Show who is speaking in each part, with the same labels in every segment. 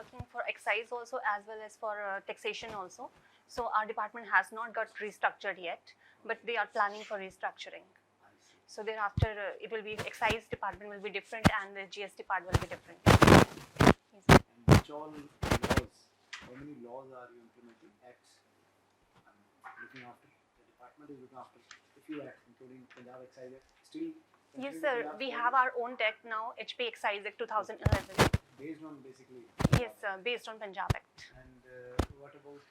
Speaker 1: working for excise also as well as for taxation also. So our department has not got restructured yet, but they are planning for restructuring. So thereafter, it will be excise department will be different and the GST part will be different.
Speaker 2: And which all laws, how many laws are you implementing? Acts, looking after, the department is looking after a few acts, including Punjab Excise Act. Still?
Speaker 1: Yes, sir. We have our own act now, HP Excise Act 2011.
Speaker 2: Based on basically?
Speaker 1: Yes, sir. Based on Punjab Act.
Speaker 2: And what about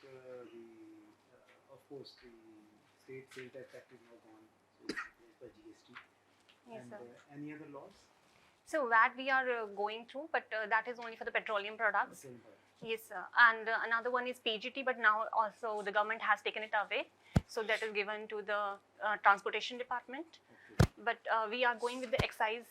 Speaker 2: of course, the state sales tax act is now gone, so it's replaced by GST.
Speaker 1: Yes,
Speaker 2: and
Speaker 1: sir.
Speaker 2: Any other laws?
Speaker 1: So VAT we are going through, but that is only for the petroleum products. Yes, sir. And another one is PGT, but now also the government has taken it away. So that is given to the transportation department.
Speaker 2: Okay.
Speaker 1: But we are going with the excise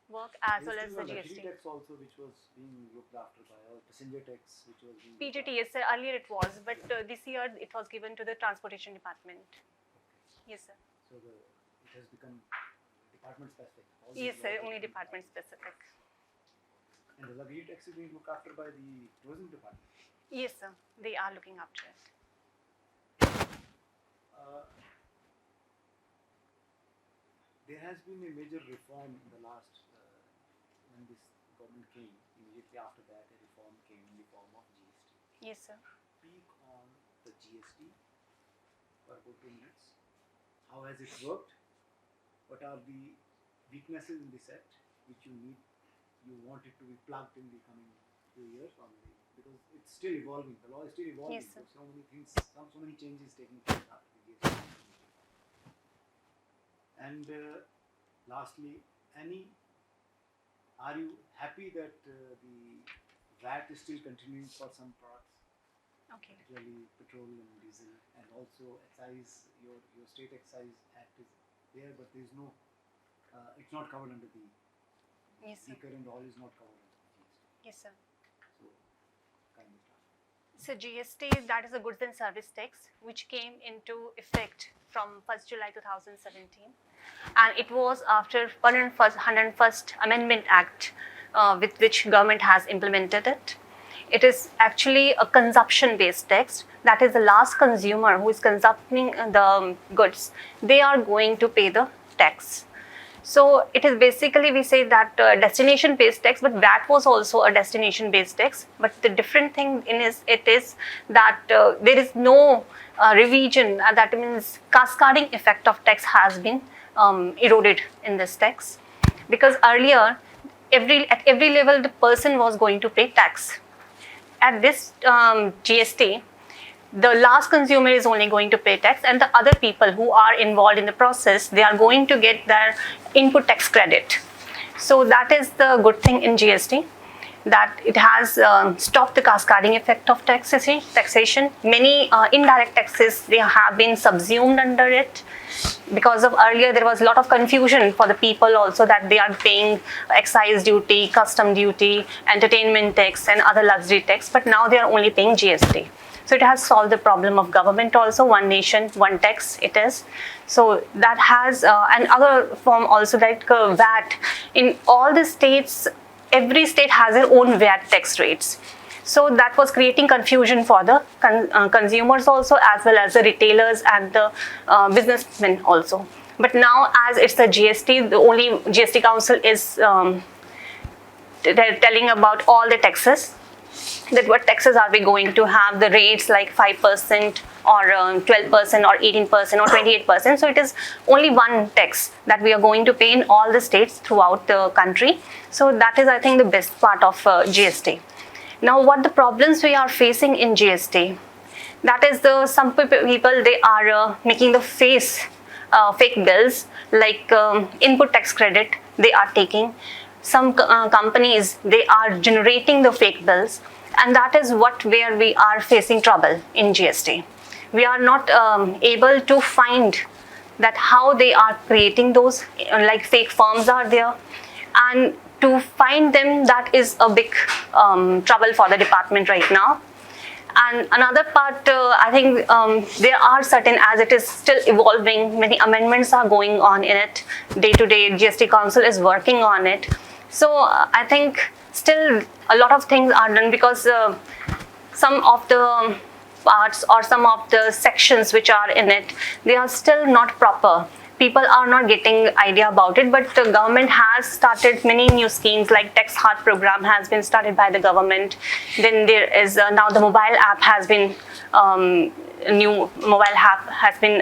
Speaker 1: work as well as the GST.
Speaker 2: tax also, which was being looked after by, or passenger tax, which was being
Speaker 1: PGT, yes, sir. Earlier it was, but this year it was given to the transportation department.
Speaker 2: Okay.
Speaker 1: Yes, sir.
Speaker 2: So it has become department specific.
Speaker 1: Yes, sir. Only department specific.
Speaker 2: And the luggage tax is being looked after by the tourism department.
Speaker 1: Yes, sir. They are looking after it.
Speaker 2: There has been a major reform in the last, when this government came, immediately after that a reform came in the form of GST.
Speaker 1: Yes, sir.
Speaker 2: Speak on the GST for about 2 minutes. How has it worked? What are the weaknesses in this act which you want it to be plugged in the coming few years only? Because it's still evolving, the law is still evolving.
Speaker 1: Yes, sir.
Speaker 2: So many things, so many changes taking place after the GST. And lastly, are you happy that the VAT is still continuing for some products,
Speaker 1: Okay.
Speaker 2: particularly petrol and diesel, and also excise, your state excise act is there, but there is no, it's not covered under the
Speaker 1: Yes, sir.
Speaker 2: liquor and oil is not covered under the GST.
Speaker 1: Yes, sir.
Speaker 2: So, kind of stuff.
Speaker 1: So GST, that is a goods and service tax, which came into effect from 1st July 2017. And it was after 101st Amendment Act with which government has implemented it. It is actually a consumption-based tax. That is the last consumer who is consuming the goods, they are going to pay the tax. So it is basically, we say that destination-based tax, but that was also a destination-based tax. But the different thing it is that there is no revision. That means cascading effect of tax has been eroded in this tax, because earlier at every level the person was going to pay tax. At this GST, the last consumer is only going to pay tax, and the other people who are involved in the process, they are going to get their input tax credit. So that is the good thing in GST, that it has stopped the cascading effect of taxation. Many indirect taxes, they have been subsumed under it. Because of earlier there was a lot of confusion for the people also, that they are paying excise duty, custom duty, entertainment tax and other luxury tax, but now they are only paying GST. So it has solved the problem of government also, one nation, one tax it is. So that has another form also, like VAT. In all the states, every state has their own VAT tax rates. So that was creating confusion for the consumers also, as well as the retailers and the businessmen also. But now, as it's the GST, the only GST Council is telling about all the taxes, that what taxes are we going to have, the rates like 5% or 12% or 18% or 28%. So it is only one tax that we are going to pay in all the states throughout the country. So that is, I think, the best part of GST. Now, what the problems we are facing in GST, that is some people, they are making the fake bills, like input tax credit they are taking. Some companies, they are generating the fake bills, and that is where we are facing trouble in GST. We are not able to find that how they are creating those, like fake firms are there, and to find them, that is a big trouble for the department right now. And another part, I think there are certain, as it is still evolving, many amendments are going on in it. Day to day, GST Council is working on it. So I think still a lot of things are done, because some of the parts or some of the sections which are in it, they are still not proper. People are not getting idea about it, but the government has started many new schemes, like Tax Heart program has been started by the government. Then there is now the mobile app has been new mobile app has been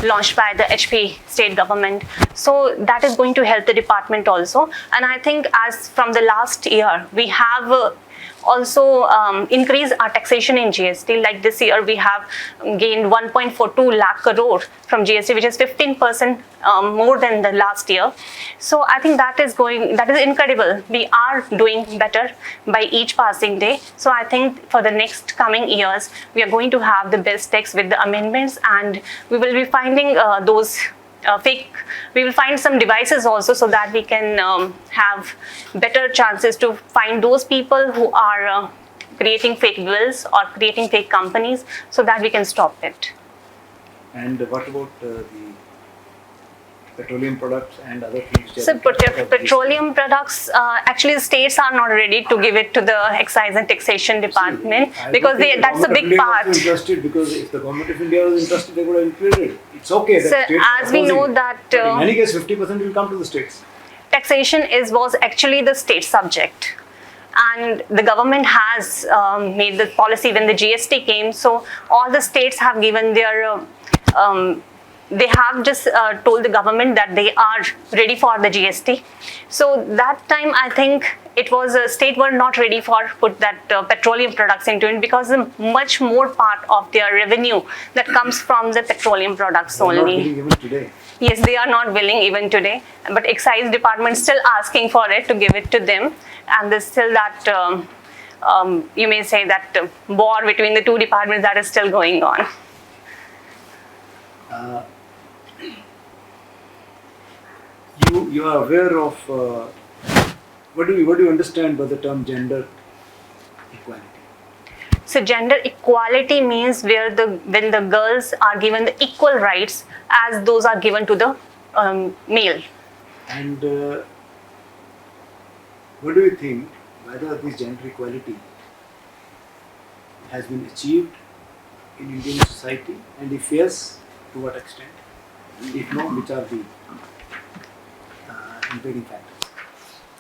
Speaker 1: launched by the HP state government. So that is going to help the department also. And I think as from the last year, we have also increased our taxation in GST. Like this year, we have gained 1.42 lakh crore from GST, which is 15% more than the last year. So I think that is incredible. We are doing better by each passing day. So I think for the next coming years, we are going to have the best tax with the amendments, and we will be finding those we will find some devices also, so that we can have better chances to find those people who are creating fake bills or creating fake companies, so that we can stop it.
Speaker 2: And what about the petroleum products and other things?
Speaker 1: So petroleum products, actually states are not ready to give it to the excise and taxation department, because that's a big part.
Speaker 2: Interested, because if the government of India was interested, they would have included it. It's okay.
Speaker 1: So as we know that
Speaker 2: in any case, 50% will come to the states.
Speaker 1: Taxation was actually the state subject, and the government has made the policy when the GST came. So all the states have given their they have just told the government that they are ready for the GST. So that time, I think it was state were not ready for put that petroleum products into it, because much more part of their revenue that comes from the petroleum products only.
Speaker 2: Not willing even today.
Speaker 1: Yes, they are not willing even today, but excise department still asking for it to give it to them, and there's still that you may say that war between the two departments that is still going on.
Speaker 2: You are aware of what do you understand by the term gender equality?
Speaker 1: So gender equality means when the girls are given the equal rights as those are given to the male.
Speaker 2: And what do you think, whether this gender equality has been achieved in Indian society, and if yes, to what extent? If no, which are the impeding factors?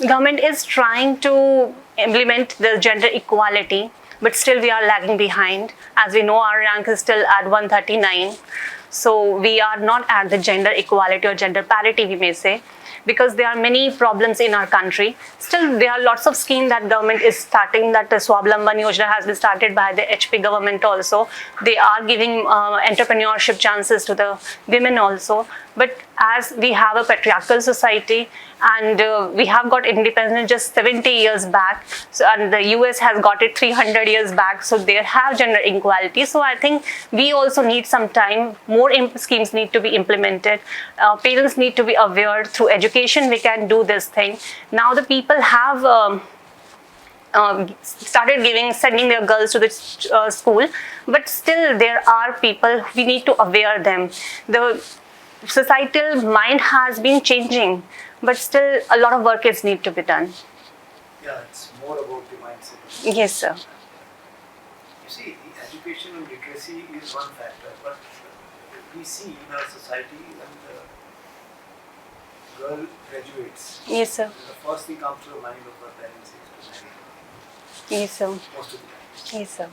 Speaker 1: Government is trying to implement the gender equality, but still we are lagging behind. As we know, our rank is still at 139. So we are not at the gender equality or gender parity, we may say, because there are many problems in our country. Still, there are lots of schemes that government is starting, that Swablamban Yojana has been started by the HP government also. They are giving entrepreneurship chances to the women also. But as we have a patriarchal society, and we have got independence just 70 years back, so, and the US has got it 300 years back, so they have gender equality. So I think we also need some time, more schemes need to be implemented. Parents need to be aware, through education we can do this thing. Now the people have started sending their girls to the school, but still there are people, we need to aware them. The societal mind has been changing, but still a lot of work is need to be done.
Speaker 2: Yeah, it's more about the mindset.
Speaker 1: Yes, sir.
Speaker 2: You see, the education and literacy is one factor, but we see in our society when the girl graduates,
Speaker 1: Yes, sir.
Speaker 2: the first thing comes to the mind of her parents is to marry her.
Speaker 1: Yes, sir.
Speaker 2: Most of the time.
Speaker 1: Yes, sir.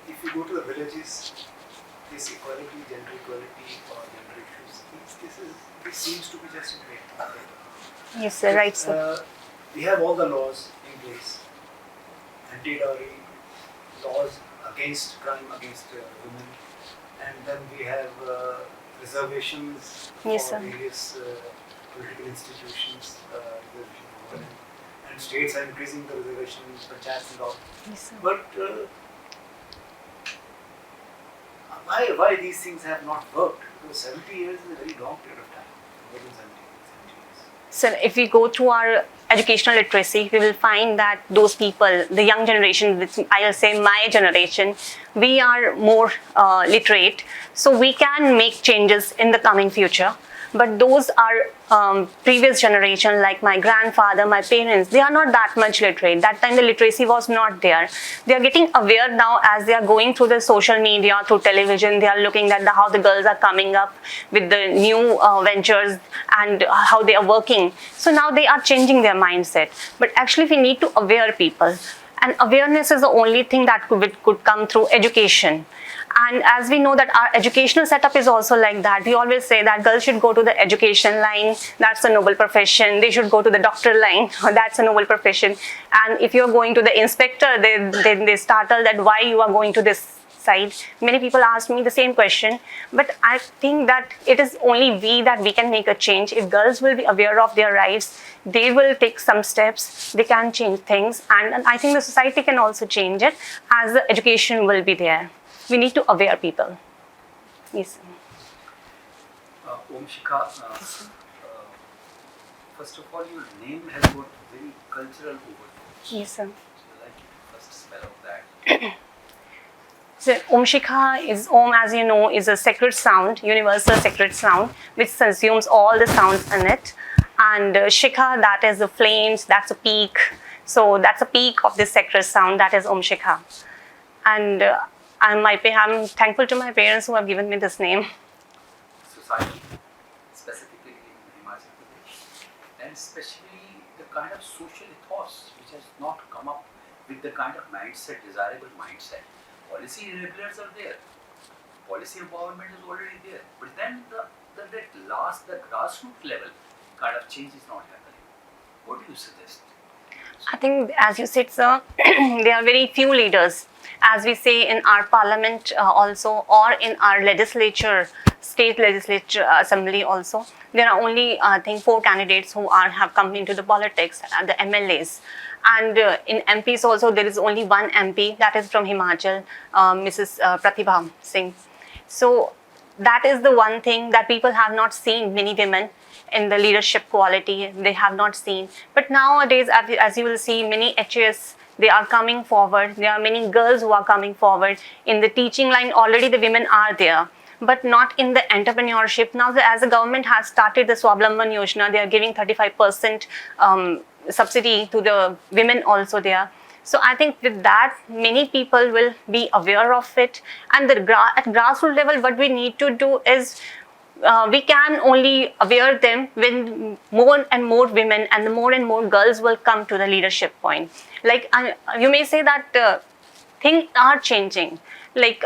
Speaker 2: If you go to the villages, this equality, gender equality, or gender issues, this seems to be just in vain.
Speaker 1: Yes, sir. Right, sir.
Speaker 2: We have all the laws in place, anti-dowry, laws against crime against women, and then we have reservations
Speaker 1: Yes,
Speaker 2: for
Speaker 1: sir.
Speaker 2: various political institutions, reservation for women, and states are increasing the reservations, panchayats and all.
Speaker 1: Yes, sir.
Speaker 2: But why these things have not worked? Because 70 years is a very long period of time, more than 70 years.
Speaker 1: So if we go through our educational literacy, we will find that those people, the young generation, which I'll say my generation, we are more literate, so we can make changes in the coming future. But those are previous generation, like my grandfather, my parents, they are not that much literate. That time the literacy was not there. They are getting aware now as they are going through the social media, through television. They are looking at how the girls are coming up with the new ventures and how they are working. So now they are changing their mindset. But actually we need to aware people. And awareness is the only thing that could come through education. And as we know that our educational setup is also like that. We always say that girls should go to the education line, that's a noble profession. They should go to the doctor line, that's a noble profession. And if you're going to the inspector, then they startle that why you are going to this side. Many people ask me the same question, but I think that it is only we that we can make a change. If girls will be aware of their rights, they will take some steps, they can change things, and I think the society can also change it as the education will be there. We need to aware people. Yes.
Speaker 3: Shikha, first of all, your name has got very cultural overtones.
Speaker 1: Yes, sir.
Speaker 3: So like first spell of that.
Speaker 1: So Shikha is, Om as you know, is a sacred sound, universal sacred sound, which consumes all the sounds in it. And Shikha, that is the flames, that's a peak. So that's a peak of this sacred sound, that is Shikha. And I'm thankful to my parents who have given me this name.
Speaker 3: Society, specifically in Himachal Pradesh, and especially the kind of social ethos which has not come up with the kind of mindset, desirable mindset. Policy enablers are there, policy empowerment is already there, but then the grassroots level kind of change is not happening. What do you suggest?
Speaker 1: I think, as you said, sir, there are very few leaders. As we say in our parliament also, or in our legislature, state legislature assembly also, there are only, I think, 4 candidates who have come into the politics, the MLAs. And in MPs also, there is only one MP, that is from Himachal, Mrs. Pratibha Singh. So that is the one thing that people have not seen, many women in the leadership quality, they have not seen. But nowadays, as you will see, many HAS, they are coming forward. There are many girls who are coming forward. In the teaching line, already the women are there, but not in the entrepreneurship. Now, as the government has started the Swablamban Yojana, they are giving 35% subsidy to the women also there. So I think with that, many people will be aware of it. And at grassroots level, what we need to do is, we can only aware them when more and more women and more girls will come to the leadership point. Like you may say that things are changing. Like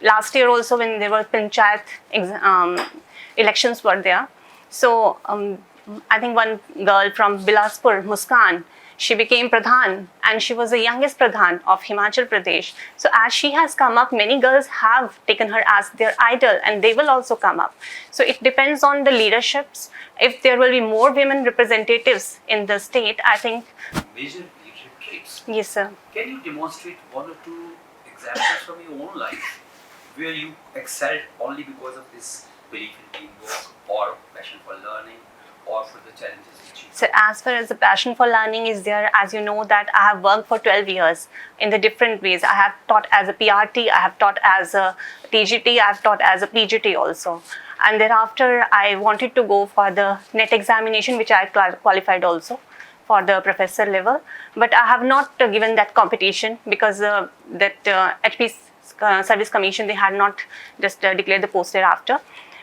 Speaker 1: last year also, when there were panchayat elections were there. So I think one girl from Bilaspur, Muskan, she became Pradhan, and she was the youngest Pradhan of Himachal Pradesh. So as she has come up, many girls have taken her as their idol, and they will also come up. So it depends on the leaderships. If there will be more women representatives in the state, I think.
Speaker 3: Major leadership traits.
Speaker 1: Yes, sir.
Speaker 3: Can you demonstrate 1 or 2 examples from your own life where you excelled only because of this belief in teamwork or passion for learning or for the challenges which you...
Speaker 1: So as far as the passion for learning is there, as you know that I have worked for 12 years in the different ways. I have taught as a PRT, I have taught as a TGT, I have taught as a PGT also. And thereafter, I wanted to go for the NET examination, which I qualified also for the professor level. But I have not given that competition because that HP Service Commission, they had not just declared the post thereafter.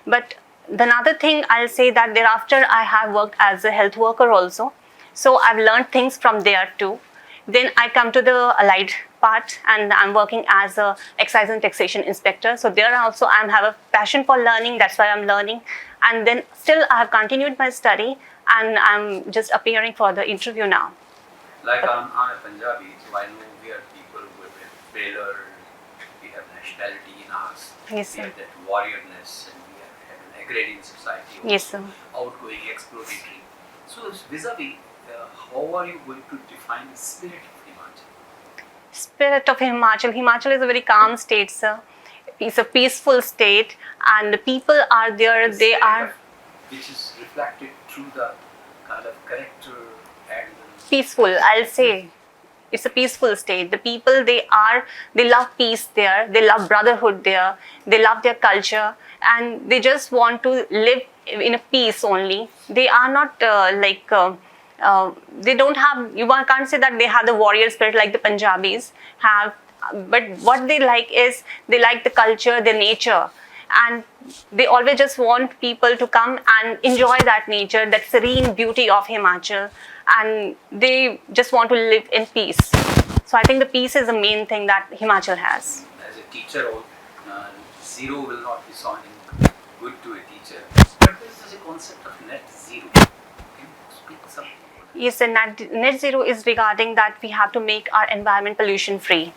Speaker 1: But the another thing I'll say that thereafter I have worked as a health worker also. So I've learned things from there too. Then I come to the allied part and I'm working as a excise and taxation inspector. So there also I have a passion for learning, that's why I'm learning. And then still I have continued my study and I'm just appearing for the interview now.
Speaker 3: Like I'm a Punjabi, so I know we are people who have been tailored, we have nationality in us,
Speaker 1: Yes,
Speaker 3: we
Speaker 1: sir.
Speaker 3: have that warriorness, and we have an agrarian society, also,
Speaker 1: Yes, sir.
Speaker 3: outgoing, exploratory. So vis-a-vis, how are you going to define the spirit of Himachal?
Speaker 1: Spirit of Himachal. Himachal is a very calm state, sir. It's a peaceful state and the people are there, they are
Speaker 3: which is reflected through the kind of character and
Speaker 1: peaceful, I'll say. It's a peaceful state. The people, they love peace there, they love brotherhood there, they love their culture and they just want to live in a piece only. They are not they don't have, can't say that they have the warrior spirit like the Punjabis have, but what they like is they like the culture, the nature, and they always just want people to come and enjoy that nature, that serene beauty of Himachal, and they just want to live in peace. So I think the peace is the main thing that Himachal has.
Speaker 3: As a teacher, zero will not be sounding good to a teacher. But this is a concept of net zero. Can you speak something about that?
Speaker 1: Yes, and net zero is regarding that we have to make our environment pollution free.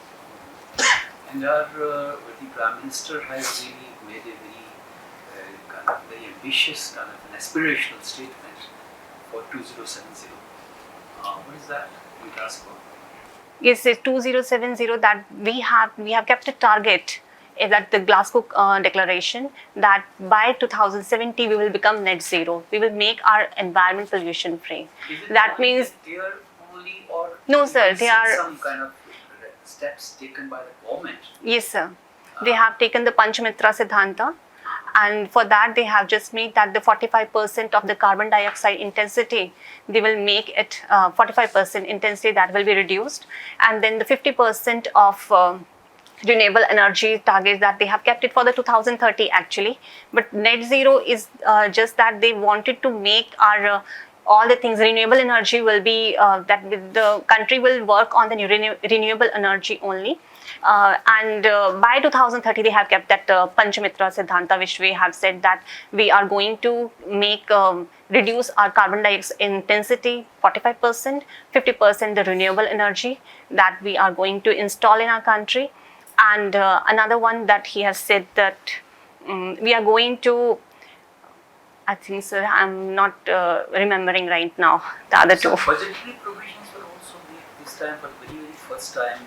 Speaker 3: And the Prime Minister has really made a very ambitious kind of an aspirational statement for 2070. What is that? We ask for.
Speaker 1: Yes, it's 2070 that we have kept a target that the Glasgow Declaration that by 2070 we will become net zero. We will make our environment pollution free. That means
Speaker 3: they are only, or
Speaker 1: no, sir. They are
Speaker 3: some kind of steps taken by the government.
Speaker 1: Yes, sir. They have taken the Panchamitra Siddhanta, and for that they have just made that the 45% of the carbon dioxide intensity, they will make it 45% intensity that will be reduced, and then the 50% of renewable energy targets that they have kept it for the 2030 actually. But net zero is just that they wanted to make our all the things renewable energy will be that the country will work on the renewable energy only. And by 2030 they have kept that Panchamitra Siddhanta, which we have said that we are going to make reduce our carbon dioxide intensity 45%, 50% the renewable energy that we are going to install in our country. And another one that he has said that we are going to, I think, sir, I'm not remembering right now the other two.
Speaker 3: Budgetary provisions were also made this time for the very first time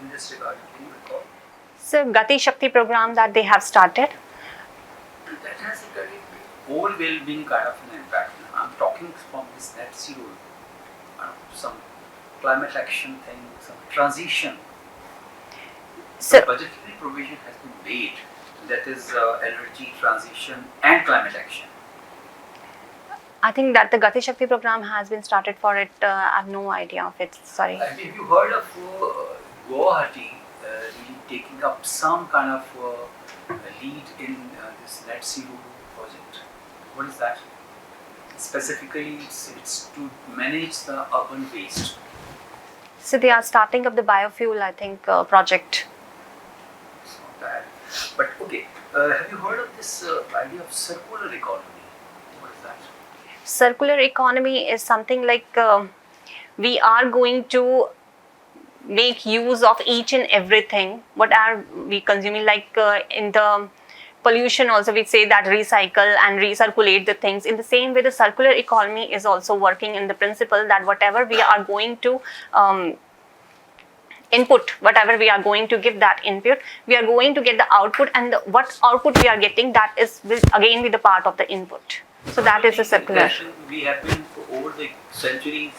Speaker 3: in this regard. Can you recall?
Speaker 1: So, Gati Shakti program that they have started.
Speaker 3: That has a very whole well-being kind of an impact. I'm talking from this net zero, some climate action thing, some transition.
Speaker 1: So,
Speaker 3: budgetary provision has been made, that is energy transition and climate action.
Speaker 1: I think that the Gati Shakti program has been started for it. I have no idea of it. Sorry.
Speaker 3: Have you heard of Guwahati really taking up some kind of lead in this net zero project? What is that? Specifically, it's to manage the urban waste.
Speaker 1: So they are starting up the biofuel, I think, project.
Speaker 3: It's not bad. But okay, have you heard of this idea of circular economy? What is that?
Speaker 1: Circular economy is something like we are going to make use of each and everything. What are we consuming? Like in the pollution also we say that recycle and recirculate the things. In the same way, the circular economy is also working in the principle that whatever we are going to input, whatever we are going to give that input, we are going to get the output, and what output we are getting, that is will again be the part of the input. So that is a circular.
Speaker 3: We have been for over the centuries,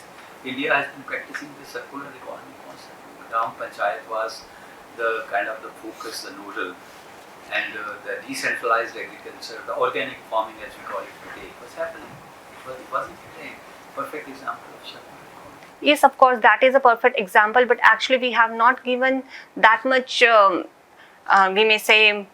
Speaker 3: India has been practicing the circular economy concept. Gram Panchayat was the kind of the focus, the nodal, and the decentralized agriculture, the organic farming as we call it today, was happening. Wasn't it a perfect example of circular economy?
Speaker 1: Yes, of course, that is a perfect example, but actually we have not given that much, we may say,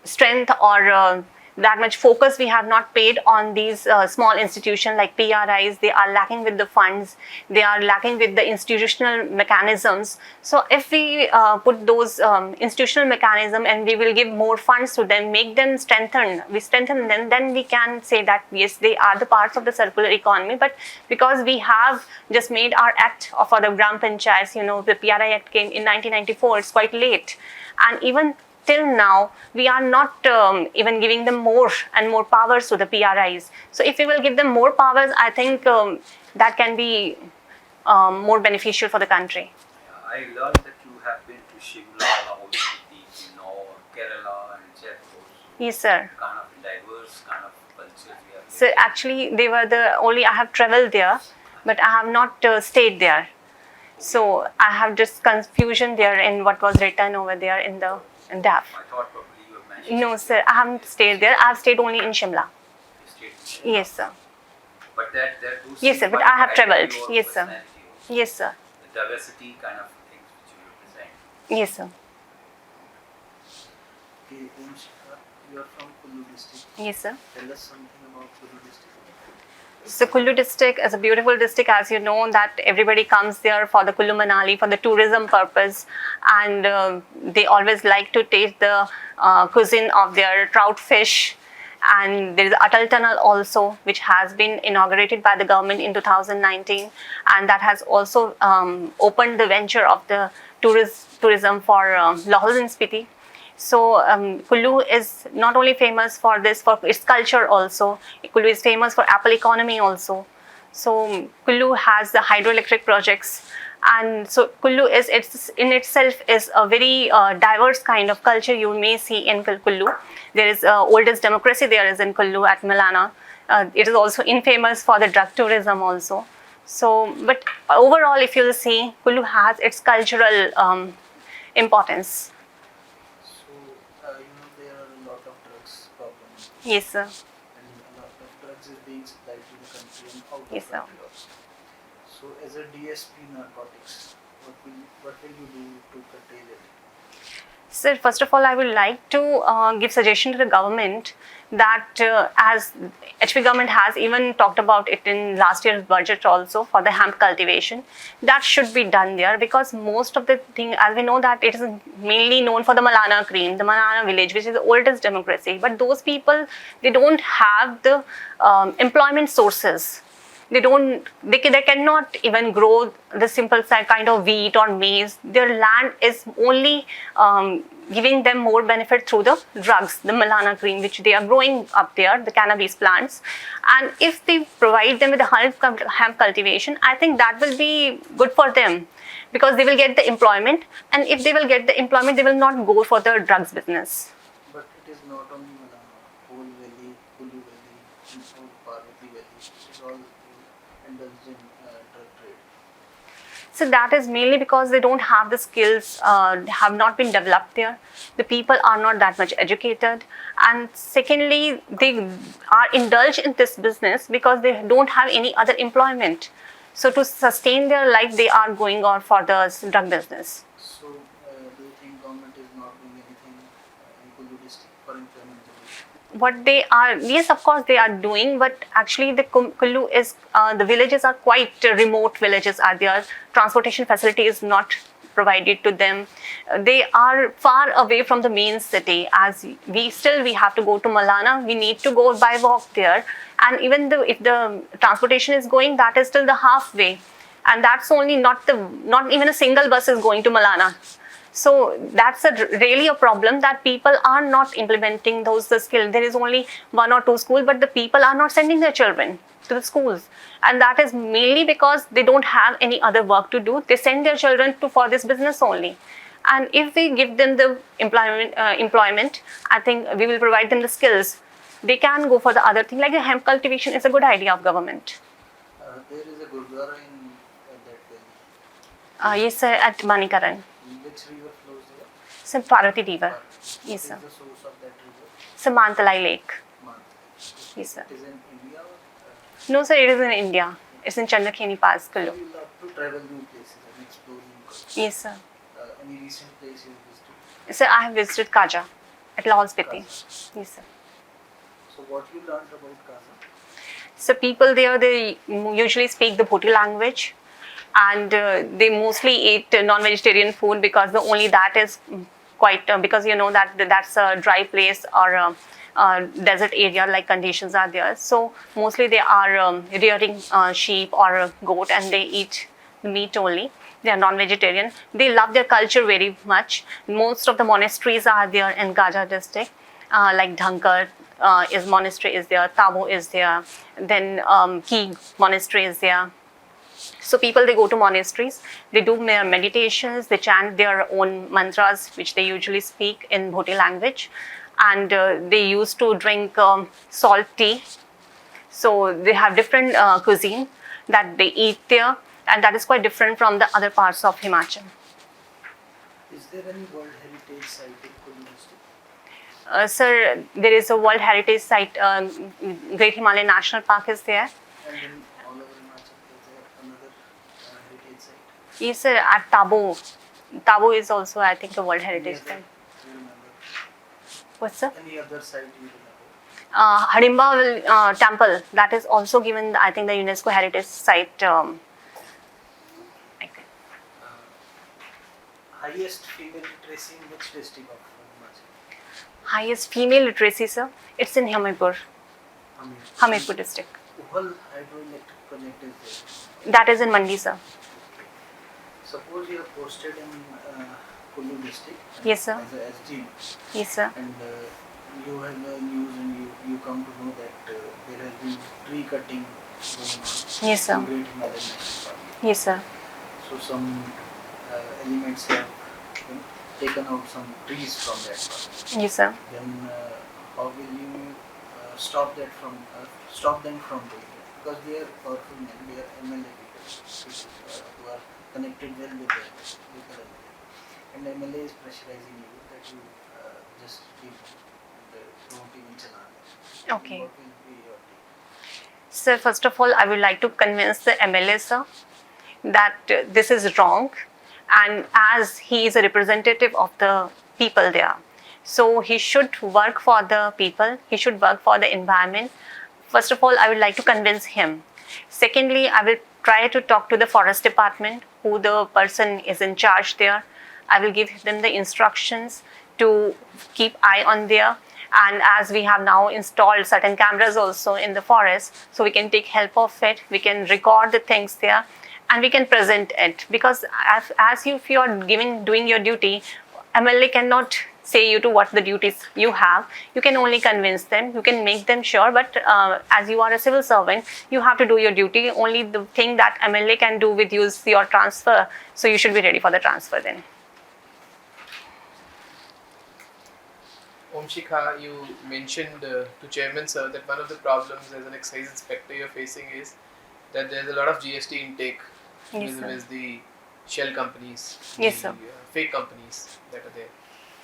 Speaker 1: strength or that much focus we have not paid on these small institutions like PRIs. They are lacking with the funds, they are lacking with the institutional mechanisms. So if we put those institutional mechanisms and we will give more funds to them, make them strengthen, we strengthen them, then we can say that yes, they are the parts of the circular economy. But because we have just made our act for the Gram Panchayats, you know, the PRI Act came in 1994, it's quite late, and even till now, we are not even giving them more and more powers to the PRIs. So if we will give them more powers, I think that can be more beneficial for the country.
Speaker 3: I learned that you have been to Shimla, Kerala and Jaipur.
Speaker 1: Yes, sir.
Speaker 3: Kind of diverse kind of culture we have.
Speaker 1: So actually, they were the only, I have traveled there, but I have not stayed there. So I have just confusion there in what was written over there in the DAF.
Speaker 3: I thought probably you have mentioned
Speaker 1: No, sir, I haven't stayed there. I have stayed only in Shimla.
Speaker 3: You stayed in Shimla.
Speaker 1: Yes, sir.
Speaker 3: But that do
Speaker 1: Yes, sir, but I have travelled. Yes, sir. Yes, sir.
Speaker 3: The diversity kind of things which you represent.
Speaker 1: Yes, sir.
Speaker 4: Okay, Shikha, you are from Kullu district.
Speaker 1: Yes, sir.
Speaker 4: Tell us something about Kullu district.
Speaker 1: So Kullu district is a beautiful district, as you know, that everybody comes there for the Kullu Manali, for the tourism purpose, and they always like to taste the cuisine of their trout fish. And there is Atal Tunnel also, which has been inaugurated by the government in 2019, and that has also opened the venture of the tourism for Lahaul and Spiti. So Kullu is not only famous for this, for its culture also. Kullu is famous for apple economy also. So Kullu has the hydroelectric projects, and so Kullu is in itself is a very diverse kind of culture you may see in Kullu. There is oldest democracy there is in Kullu at Milana. It is also infamous for the drug tourism also. So, but overall, if you'll see, Kullu has its cultural importance.
Speaker 4: There are a lot of drugs problems.
Speaker 1: Yes, sir.
Speaker 4: And a lot of drugs is being supplied to the country and out of
Speaker 1: Yes,
Speaker 4: the
Speaker 1: sir.
Speaker 4: country also. So as a DSP narcotics, what will you do to curtail it?
Speaker 1: Sir, first of all, I would like to give suggestion to the government that as HP government has even talked about it in last year's budget also for the hemp cultivation, that should be done there, because most of the thing, as we know that it is mainly known for the Malana cream, the Malana village, which is the oldest democracy. But those people, they don't have the employment sources. They cannot even grow the simple kind of wheat or maize. Their land is only giving them more benefit through the drugs, the Malana cream, which they are growing up there, the cannabis plants. And if they provide them with the hemp cultivation, I think that will be good for them, because they will get the employment. And if they will get the employment, they will not go for the drugs business.
Speaker 4: But it is not only Malana, whole valley, Kullu valley, and whole Parvati valley. It is all indulged in drug trade.
Speaker 1: So that is mainly because they don't have the skills, have not been developed there. The people are not that much educated. And secondly, they are indulged in this business because they don't have any other employment. So to sustain their life, they are going on for the drug business.
Speaker 4: So do you think government is not doing anything in Kullu district for employment generation?
Speaker 1: What they are, yes, of course they are doing, but actually the Kullu is, the villages are quite remote villages are there. Transportation facility is not provided to them. They are far away from the main city. As we have to go to Malana, we need to go by walk there. And even if the transportation is going, that is still the halfway. And that's only not even a single bus is going to Malana. So that's really a problem, that people are not implementing the skills. There is only 1 or 2 schools, but the people are not sending their children to the schools. And that is mainly because they don't have any other work to do. They send their children for this business only. And if we give them the employment, I think we will provide them the skills. They can go for the other thing, like the hemp cultivation is a good idea of government.
Speaker 4: There is a Gurudwara in that valley.
Speaker 1: Yes, sir, at Manikaran.
Speaker 4: Which river flows there?
Speaker 1: It's Parvati River.
Speaker 4: What
Speaker 1: Yes,
Speaker 4: is
Speaker 1: sir.
Speaker 4: the source of that river?
Speaker 1: It's a Mantalai Lake.
Speaker 4: Manth.
Speaker 1: Yes, sir.
Speaker 4: It is in India or?
Speaker 1: No, sir, it is in India. It's in Chandigarh Pass,
Speaker 4: So
Speaker 1: Kullu.
Speaker 4: you love to travel new places and explore new cultures.
Speaker 1: Yes, sir.
Speaker 4: Any recent place you visited?
Speaker 1: Sir, I have visited Kaja at Lahaul Spiti.
Speaker 4: Kaza.
Speaker 1: Yes, sir.
Speaker 4: So what you learned about Kaza?
Speaker 1: So people there, they usually speak the Bhoti language, and they mostly eat non-vegetarian food, because only that is quite, because you know that that's a dry place or a desert area like conditions are there. So mostly they are rearing sheep or goat, and they eat meat only. They are non-vegetarian. They love their culture very much. Most of the monasteries are there in Gaja district, like Dhankar monastery is there, Tabo is there, then Ki monastery is there. So people, they go to monasteries, they do their meditations, they chant their own mantras, which they usually speak in Bhoti language, and they used to drink salt tea. So they have different cuisine that they eat there, and that is quite different from the other parts of Himachal.
Speaker 4: Is there any World Heritage Site in Kullu district?
Speaker 1: Sir, there is a World Heritage Site, Great Himalayan National Park is there.
Speaker 4: And then all over Himachal, is there another heritage site?
Speaker 1: Yes, sir, at Tabo. Tabo is also, I think, a World
Speaker 4: Any
Speaker 1: Heritage
Speaker 4: other
Speaker 1: Site.
Speaker 4: you remember?
Speaker 1: What's sir?
Speaker 4: Any other site you remember?
Speaker 1: Hidimba Temple, that is also given, I think, the UNESCO Heritage Site.
Speaker 4: Highest female literacy in which district of Himachal?
Speaker 1: Highest female literacy, sir, it's in Hamirpur, Hamirpur district.
Speaker 4: Whole hydroelectric project is there.
Speaker 1: That is in Mandi, sir.
Speaker 4: Suppose you are posted in Kullu district
Speaker 1: Yes, sir.
Speaker 4: as a SG,
Speaker 1: Yes, sir.
Speaker 4: and you have the news and you come to know that there has been tree cutting going on
Speaker 1: Yes, sir.
Speaker 4: in Great Himalayan National Park.
Speaker 1: Yes, sir.
Speaker 4: So some elements have taken out some trees from that park.
Speaker 1: Yes, sir.
Speaker 4: Then how will you stop them from doing that? Because they are powerful men, they are MLA people who are connected well with the local MLA. And MLA is pressurizing you that you just keep and don't even challan.
Speaker 1: Okay.
Speaker 4: What will be your take?
Speaker 1: Sir, first of all, I would like to convince the MLA, sir, that this is wrong, and as he is a representative of the people there, so he should work for the people, he should work for the environment. First of all, I would like to convince him. Secondly, I will try to talk to the forest department, who the person is in charge there. I will give them the instructions to keep eye on there. And as we have now installed certain cameras also in the forest, so we can take help of it, we can record the things there, and we can present it. Because if you are doing your duty, MLA cannot say you to what the duties you have. You can only convince them, you can make them sure, but as you are a civil servant, you have to do your duty. Only the thing that MLA can do with you is your transfer, so you should be ready for the transfer then.
Speaker 5: Shikha, you mentioned to Chairman Sir that one of the problems as an excise inspector you're facing is that there's a lot of GST intake
Speaker 1: Yes, sir.
Speaker 5: with the shell companies,
Speaker 1: Yes,
Speaker 5: the
Speaker 1: sir.
Speaker 5: fake companies that are there.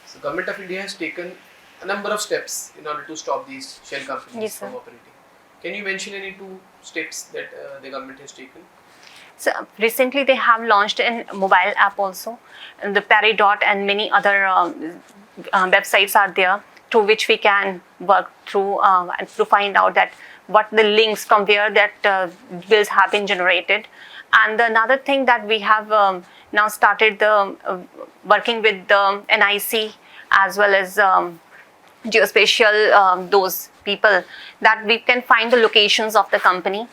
Speaker 5: So Government of India has taken a number of steps in order to stop these shell companies
Speaker 1: Yes, sir.
Speaker 5: from operating. Can you mention any two steps that the government has taken?
Speaker 1: So recently they have launched a mobile app also, and the Peridot and many other websites are there through which we can work through and to find out that what the links from where that bills have been generated. And another thing that we have now started working with the NIC as well as geospatial those people, that we can find the locations of the company.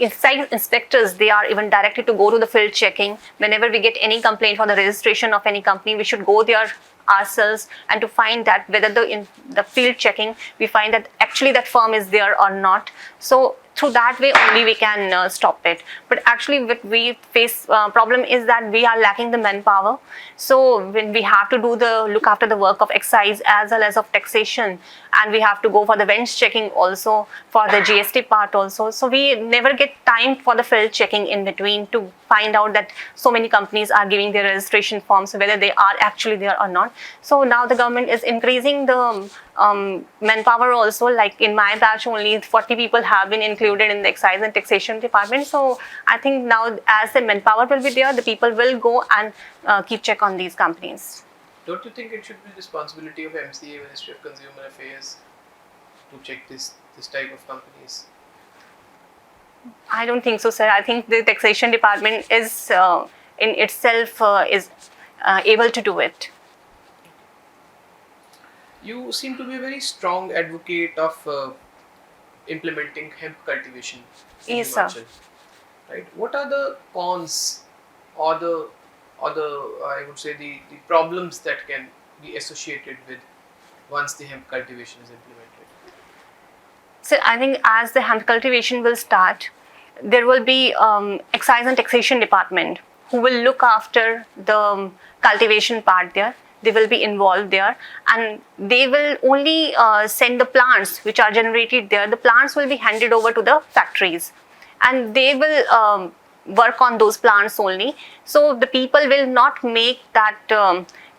Speaker 1: Excise inspectors, they are even directed to go to the field checking. Whenever we get any complaint for the registration of any company, we should go there ourselves and to find that whether in the field checking we find that actually that firm is there or not. So through that way only we can stop it. But actually what we face problem is that we are lacking the manpower. So when we have to look after the work of excise as well as of taxation, and we have to go for the bench checking also, for the GST part also. So we never get time for the field checking in between to find out that so many companies are giving their registration forms, whether they are actually there or not. So now the government is increasing the manpower also. Like in my batch, only 40 people have been included in the excise and taxation department. So I think now as the manpower will be there, the people will go and keep check on these companies.
Speaker 5: Don't you think it should be the responsibility of MCA, Ministry of Consumer Affairs, to check this type of companies?
Speaker 1: I don't think so, sir. I think the taxation department is in itself is able to do it.
Speaker 5: You seem to be a very strong advocate of implementing hemp cultivation in
Speaker 1: Yes, sir.
Speaker 5: Himachal, right? What are the cons or the I would say the problems that can be associated with once the hemp cultivation is implemented?
Speaker 1: So I think as the hemp cultivation will start, there will be excise and taxation department who will look after the cultivation part there. They will be involved there, and they will only send the plants which are generated there. The plants will be handed over to the factories, and they will work on those plants only. So the people will not make that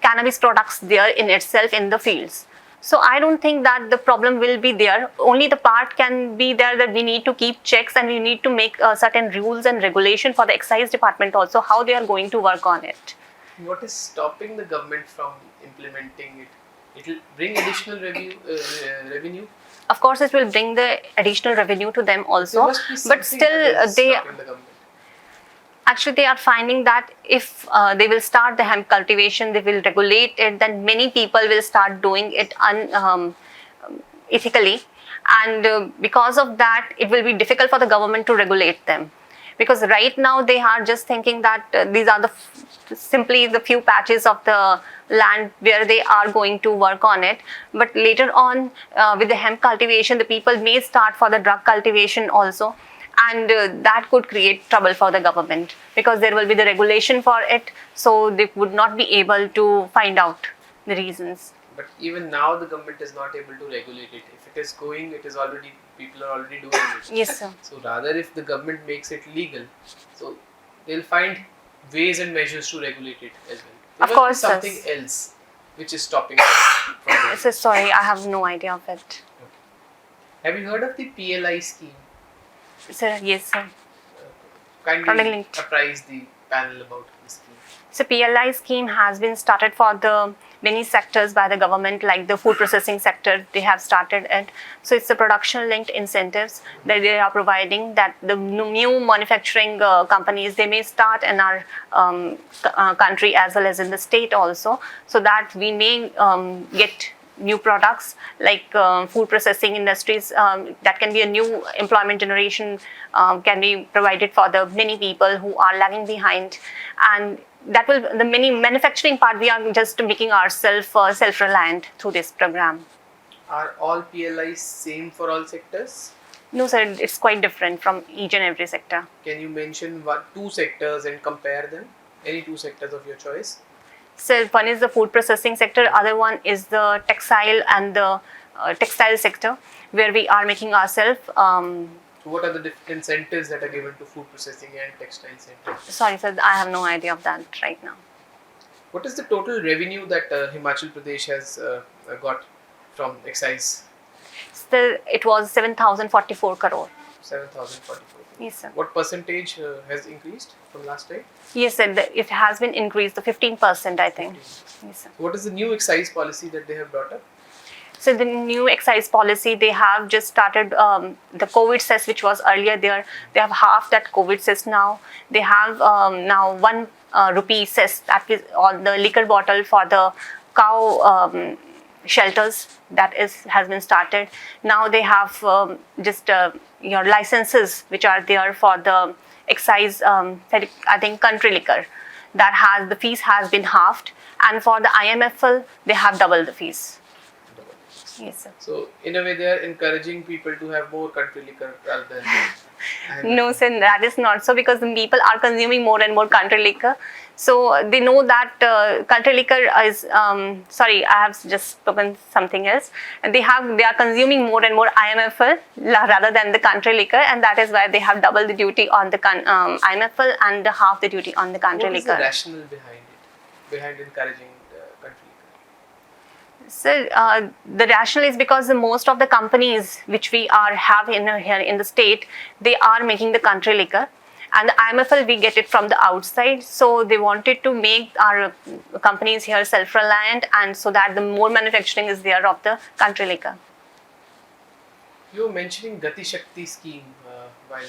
Speaker 1: cannabis products there in itself in the fields. So I don't think that the problem will be there. Only the part can be there that we need to keep checks and we need to make certain rules and regulation for the excise department also, how they are going to work on it.
Speaker 5: What is stopping the government from implementing it? It will bring additional revenue.
Speaker 1: Of course, it will bring the additional revenue to them
Speaker 5: There
Speaker 1: also,
Speaker 5: must be
Speaker 1: but
Speaker 5: something
Speaker 1: still
Speaker 5: that is
Speaker 1: they
Speaker 5: stopping the government.
Speaker 1: actually they are finding that if they will start the hemp cultivation, they will regulate it, then many people will start doing it ethically, and because of that, it will be difficult for the government to regulate them. Because right now they are just thinking that these are simply the few patches of the land where they are going to work on it. But later on, with the hemp cultivation, the people may start for the drug cultivation also, and that could create trouble for the government because there will be the regulation for it, so they would not be able to find out the reasons.
Speaker 5: But even now, the government is not able to regulate it. If it is going, it is already, people are already doing it.
Speaker 1: Yes, sir.
Speaker 5: So rather, if the government makes it legal, so they'll find ways and measures to regulate it as well. There
Speaker 1: Of
Speaker 5: must be
Speaker 1: course,
Speaker 5: something
Speaker 1: yes.
Speaker 5: else which is stopping them from doing it.
Speaker 1: So sorry, I have no idea of it.
Speaker 5: Have you heard of the PLI scheme?
Speaker 1: Sir, yes, sir.
Speaker 5: Kindly
Speaker 1: Coming.
Speaker 5: apprise the panel about the scheme.
Speaker 1: So PLI scheme has been started for the many sectors by the government, like the food processing sector, they have started it. So it's the production linked incentives that they are providing, that the new manufacturing companies, they may start in our country as well as in the state also, so that we may get new products like food processing industries, that can be a new employment generation, can be provided for the many people who are lagging behind. And that will, the many manufacturing part, we are just making ourselves self-reliant through this program.
Speaker 5: Are all PLIs same for all sectors?
Speaker 1: No sir, it's quite different from each and every sector.
Speaker 5: Can you mention two sectors and compare them? Any two sectors of your choice?
Speaker 1: So one is the food processing sector, other one is the textile and the textile sector, where we are making ourselves.
Speaker 5: So what are the different incentives that are given to food processing and textile sectors?
Speaker 1: Sorry sir, I have no idea of that right now.
Speaker 5: What is the total revenue that Himachal Pradesh has got from excise?
Speaker 1: Still, it was 7,044 crore.
Speaker 5: 7,044.
Speaker 1: Yes sir.
Speaker 5: What percentage has increased from last time?
Speaker 1: Yes sir, it has been increased to 15%, I think.
Speaker 5: 15.
Speaker 1: Yes sir.
Speaker 5: What is the new excise policy that they have brought up?
Speaker 1: So the new excise policy, they have just started the COVID cess, which was earlier there. They have half that COVID cess now. They have now 1 rupee cess, that is on the liquor bottle for the cow shelters, that has been started. Now they have just your licenses which are there for the excise, I think country liquor, that has, the fees has been halved, and for the IMFL they have doubled the fees. Yes sir.
Speaker 5: So in a way they are encouraging people to have more country liquor rather than
Speaker 1: No sir, that is not so, because the people are consuming more and more country liquor. So they know that country liquor is, sorry, I have just spoken something else. They are consuming more and more IMFL rather than the country liquor, and that is why they have double the duty on the IMFL and half the duty on the country liquor.
Speaker 5: What is the rationale behind it, behind encouraging country liquor?
Speaker 1: So the rationale is because most of the companies which we have here in the state, they are making the country liquor, and the IMFL we get it from the outside. So they wanted to make our companies here self-reliant, and so that the more manufacturing is there of the country liquor.
Speaker 5: You were mentioning Gati Shakti scheme while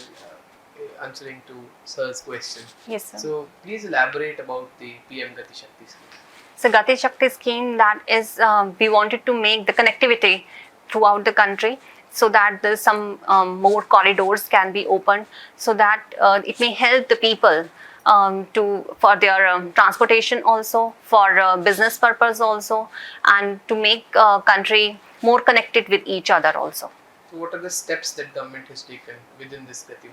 Speaker 5: answering to Sir's question.
Speaker 1: Yes sir.
Speaker 5: So please elaborate about the PM Gati Shakti scheme.
Speaker 1: So Gati Shakti scheme, that is, we wanted to make the connectivity throughout the country, so that there's some more corridors can be opened, so that it may help the people for their transportation also, for business purpose also, and to make country more connected with each other also.
Speaker 5: So what are the steps that government has taken within this Gati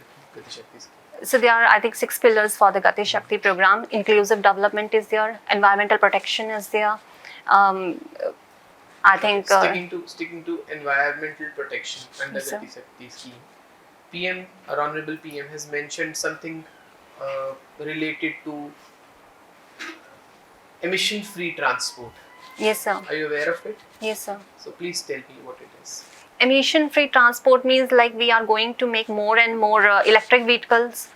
Speaker 5: Shakti scheme?
Speaker 1: So there are, I think, 6 pillars for the Gati Shakti program. Inclusive development is there, environmental protection is there. I think
Speaker 5: sticking to environmental protection under
Speaker 1: Yes, sir.
Speaker 5: Gati Shakti scheme, PM, our Honorable PM has mentioned something related to emission-free transport.
Speaker 1: Yes, sir.
Speaker 5: Are you aware of it?
Speaker 1: Yes, sir.
Speaker 5: So please tell me what it is.
Speaker 1: Emission-free transport means like we are going to make more and more electric vehicles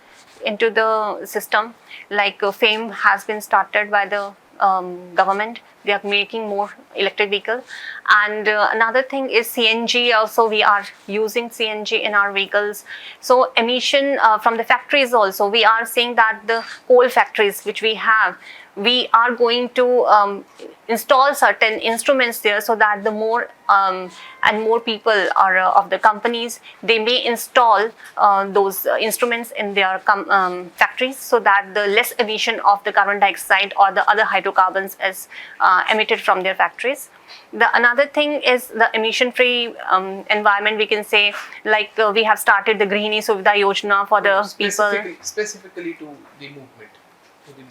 Speaker 1: into the system. Like FAME has been started by the government. They are making more electric vehicles. And another thing is CNG. Also, we are using CNG in our vehicles. So emission from the factories also, we are seeing that the coal factories which we have, we are going to install certain instruments there so that the more and more people are of the companies, they may install those instruments in their factories so that the less emission of the carbon dioxide or the other hydrocarbons is emitted from their factories. Another thing is the emission-free environment. We can say like we have started the Green Suvidha Yojana for the people.
Speaker 5: Specifically to the movement, to the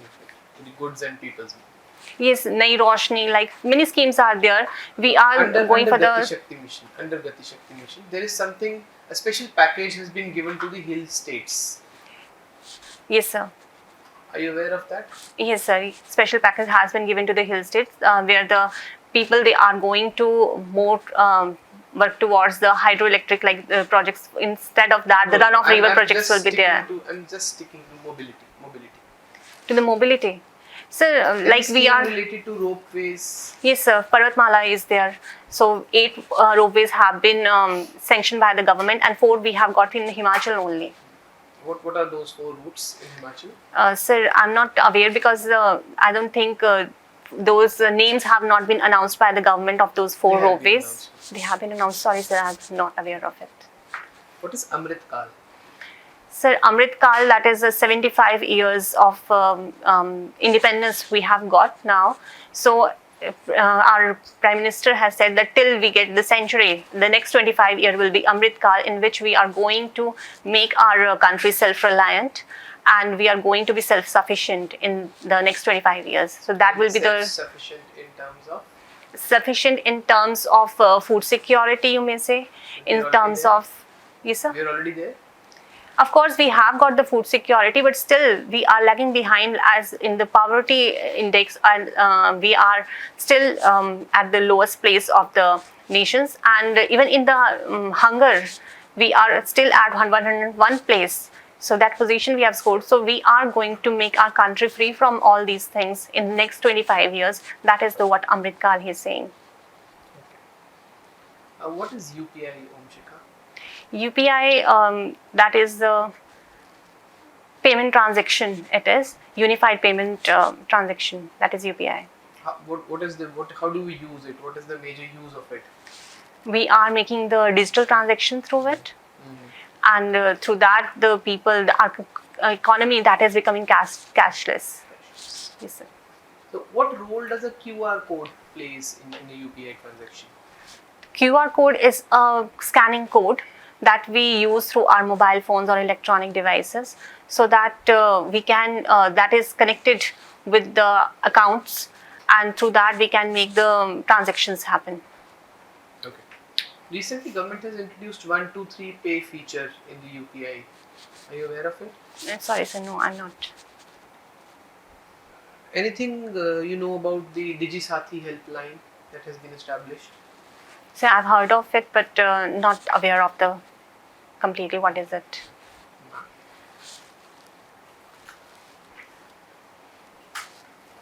Speaker 5: goods and people's movement.
Speaker 1: Yes, Nai Roshni, like many schemes are there. We are going for
Speaker 5: Gati
Speaker 1: the
Speaker 5: Shakti mission. Under Gati Shakti mission, there is something, a special package has been given to the hill states.
Speaker 1: Yes, sir.
Speaker 5: Are you aware of that?
Speaker 1: Yes, sir. Special package has been given to the hill states where the people, they are going to more work towards the hydroelectric like projects. Instead of that, the runoff river projects will be there.
Speaker 5: I'm just sticking to mobility.
Speaker 1: To the mobility. So, like we are
Speaker 5: related to ropeways.
Speaker 1: Yes, sir. Parvatmala is there. So 8 ropeways have been sanctioned by the government, and 4 we have got in Himachal only.
Speaker 5: What are those 4 routes in Himachal?
Speaker 1: Sir, I'm not aware because I don't think those names have not been announced by the government of those 4 ropeways. They have been announced. Sorry, sir, I'm not aware of it.
Speaker 5: What is Amrit Kal?
Speaker 1: Sir, Amrit Kal, that is 75 years of independence we have got now. So our Prime Minister has said that till we get the century, the next 25 years will be Amrit Kal, in which we are going to make our country self-reliant and we are going to be self-sufficient in the next 25 years. So that will be the
Speaker 5: sufficient in terms of?
Speaker 1: Sufficient in terms of food security, you may say, in terms of, yes sir?
Speaker 5: We are already there?
Speaker 1: Of course, we have got the food security, but still we are lagging behind as in the poverty index, and we are still at the lowest place of the nations. And even in the hunger, we are still at 101 place. So that position we have scored. So we are going to make our country free from all these things in the next 25 years. That is what Amrit Kal is saying.
Speaker 5: Okay. What is UPI, Shikha?
Speaker 1: UPI, that is the payment transaction. It is unified payment transaction. That is UPI.
Speaker 5: How do we use it? What is the major use of it?
Speaker 1: We are making the digital transaction through it, and through that, the people, the economy, that is becoming cashless. Yes, sir.
Speaker 5: So, what role does a QR code plays in a UPI transaction?
Speaker 1: QR code is a scanning code that we use through our mobile phones or electronic devices, so that we can that is connected with the accounts, and through that we can make the transactions happen.
Speaker 5: Okay. Recently, government has introduced 1, 2, 3 pay feature in the UPI. Are you aware of it?
Speaker 1: Sorry, sir. No, I'm not.
Speaker 5: Anything you know about the DigiSathi helpline that has been established?
Speaker 1: So I've heard of it, but not aware of the completely what is it.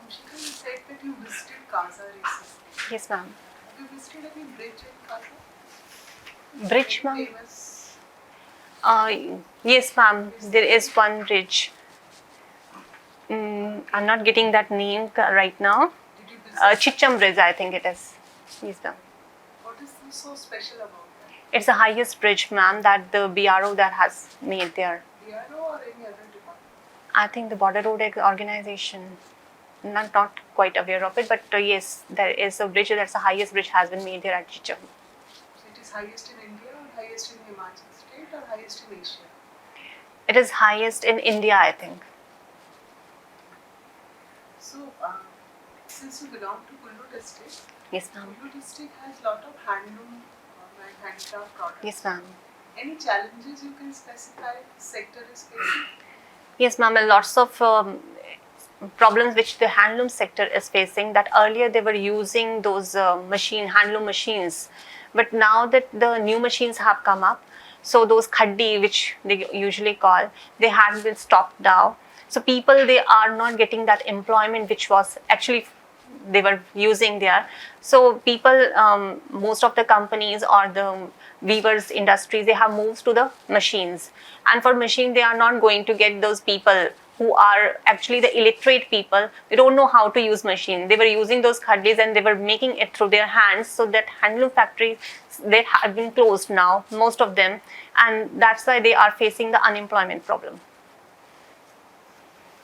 Speaker 6: Shikha, you said that you visited Kaza recently.
Speaker 1: Yes, ma'am.
Speaker 6: Have you visited any bridge in Kaza?
Speaker 1: Bridge, ma'am?
Speaker 6: Famous.
Speaker 1: Yes, ma'am. There is one bridge. I'm not getting that name right now.
Speaker 6: Did you visit?
Speaker 1: Chicham Bridge, I think it is. Yes, ma'am.
Speaker 6: What is so special about that?
Speaker 1: It's the highest bridge, ma'am, that the BRO that has made there.
Speaker 6: BRO or any other department?
Speaker 1: I think the Border Road Organization. Not quite aware of it, but yes, there is a bridge. That's the highest bridge has been made there at Chicham.
Speaker 6: So it is highest in India or highest in Himachal state or highest in Asia?
Speaker 1: It is highest in India, I think.
Speaker 6: So since you belong to Kullu district,
Speaker 1: Yes, ma'am.
Speaker 6: Kullu district has lot of handloom and handicraft products.
Speaker 1: Yes, ma'am.
Speaker 6: Any challenges you can specify the sector is facing?
Speaker 1: Yes, ma'am. Lots of problems which the handloom sector is facing, that earlier they were using those handloom machines, but now that the new machines have come up, so those khaddi, which they usually call, they have been stopped now. So people, they are not getting that employment which was actually they were using there. So people, most of the companies or the weavers industries, they have moved to the machines, and for machine they are not going to get those people who are actually the illiterate people. They don't know how to use machine. They were using those khaddis and they were making it through their hands. So that handloom factories, they have been closed now, most of them, and that's why they are facing the unemployment problem.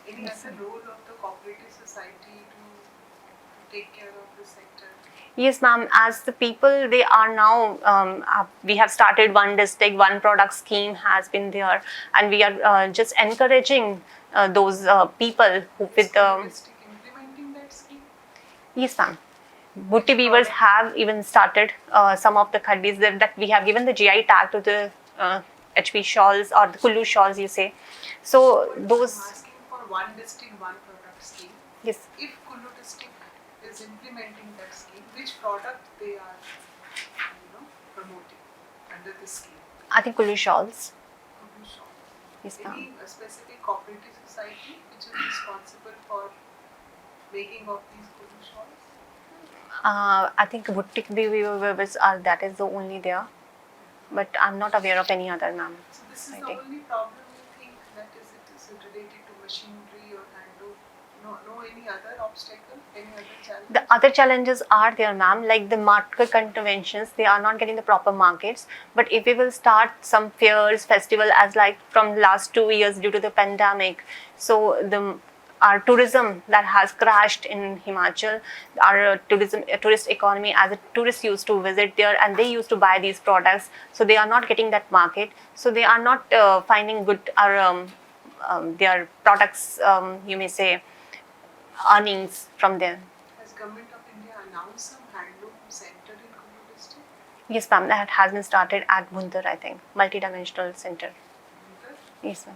Speaker 6: Any other role of the cooperative society to take care of the sector?
Speaker 1: Yes, ma'am. As the people, they are now, we have started one district, one product scheme has been there, and we are just encouraging those people who with the.
Speaker 6: Implementing that scheme?
Speaker 1: Yes, ma'am. Booty weavers have even started some of the khaddis that we have given the GI tag to the HP shawls or the Kullu shawls, you say. So those.
Speaker 6: I'm asking for one district, one product scheme.
Speaker 1: Yes.
Speaker 6: If Kullu district is implementing that scheme, which product they are, promoting under this scheme?
Speaker 1: I think Kullu shawls.
Speaker 6: Kullu shawl.
Speaker 1: Yes, ma'am.
Speaker 6: Any specific cooperative society which is responsible for making of these Kullu shawls?
Speaker 1: I think boutique weavers are, that is the only there, but I'm not aware of any other, ma'am.
Speaker 6: So this is the only problem you think, that is related to machinery or handloom? No any other obstacle, any other challenge?
Speaker 1: The other challenges are there, ma'am, like the market conventions, they are not getting the proper markets. But if we will start some fairs, festival, as like from last 2 years due to the pandemic, so our tourism that has crashed in Himachal, our tourist economy, as a tourist used to visit there and they used to buy these products, so they are not getting that market, so they are not finding good their products, you may say, earnings from them.
Speaker 6: Has Government of India announced some handloom center in Kullu district?
Speaker 1: Yes, ma'am, that has been started at Bhuntar, I think, multidimensional center.
Speaker 6: Bhuntar?
Speaker 1: Yes, ma'am.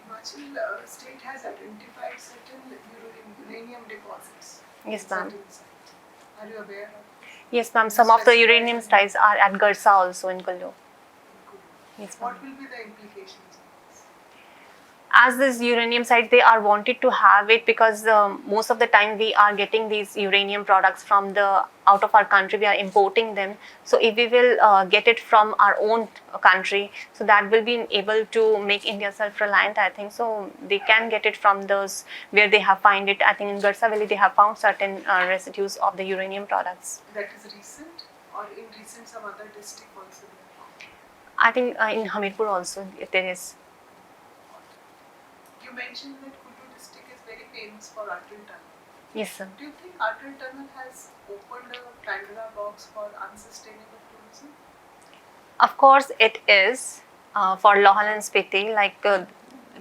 Speaker 6: Himachal state has identified certain uranium deposits.
Speaker 1: Yes, ma'am.
Speaker 6: Are you aware of?
Speaker 1: Yes, ma'am. Some of the uranium sites are at Garsa also in Kullu. Yes, ma'am.
Speaker 6: What will be the implications of this?
Speaker 1: As this uranium sites, they are wanted to have it because most of the time we are getting these uranium products from the out of our country. We are importing them. So if we will get it from our own country, so that will be able to make India self-reliant, I think. So they can get it from those where they have found it. I think in Garsa Valley they have found certain residues of the uranium products.
Speaker 6: That is recent, or in recent some other district also they have found?
Speaker 1: I think in Hamirpur also there is.
Speaker 6: You mentioned that Kullu district is very famous for Atal Tunnel.
Speaker 1: Yes, sir.
Speaker 6: Do you think Atal Tunnel has opened a Pandora box for unsustainable tourism?
Speaker 1: Of course, it is for Lohal and Spiti. Like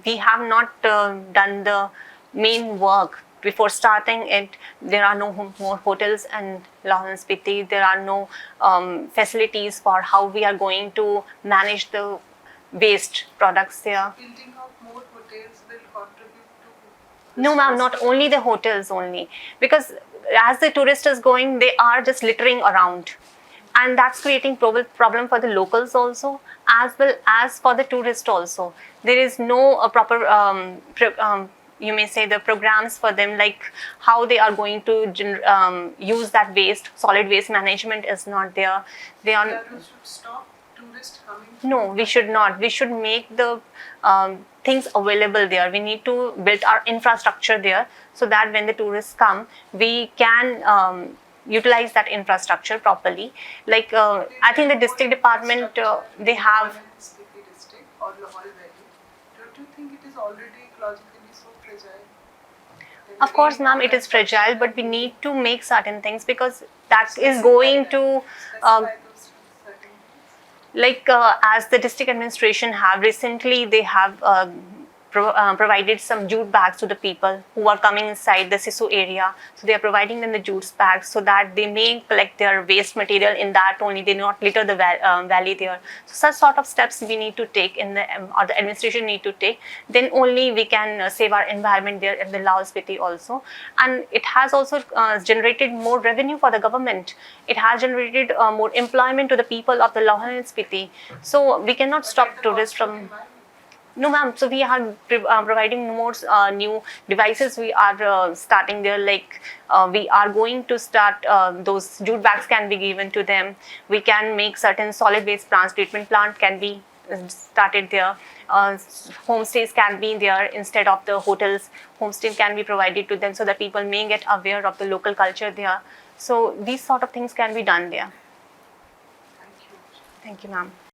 Speaker 1: we have not done the main work before starting it. There are no more hotels and Lohal and Spiti. There are no facilities for how we are going to manage the waste products there.
Speaker 6: Building of more hotels will contribute to.
Speaker 1: No, ma'am, not only the hotels only, because as the tourist is going, they are just littering around, and that's creating problem for the locals also, as well as for the tourist also. There is no proper you may say the programs for them, like how they are going to use that waste. Solid waste management is not there. They are.
Speaker 6: We should stop tourists coming.
Speaker 1: No, we should not. We should make the things available there. We need to build our infrastructure there so that when the tourists come, we can utilize that infrastructure properly. Like I think the district department, they have.
Speaker 6: District or Lohal Valley. Don't you think it is already ecologically so fragile?
Speaker 1: Of course, ma'am, it is fragile, but we need to make certain things because that is going to. Like as the district administration have recently, they have provided some jute bags to the people who are coming inside the Sisu area. So they are providing them the jute bags so that they may collect their waste material in that only. They do not litter the valley there. So such sort of steps we need to take in the or the administration need to take. Then only we can save our environment there at the Lahaul Spiti also. And it has also generated more revenue for the government. It has generated more employment to the people of the Lahaul and Spiti. So we cannot stop tourists from. No, ma'am. So we are providing more new devices. We are starting there. Like we are going to start those jute bags can be given to them. We can make certain solid waste plants. Treatment plant can be started there. Homestays can be there instead of the hotels. Homestays can be provided to them so that people may get aware of the local culture there. So these sort of things can be done there.
Speaker 6: Thank you.
Speaker 1: Thank you, ma'am.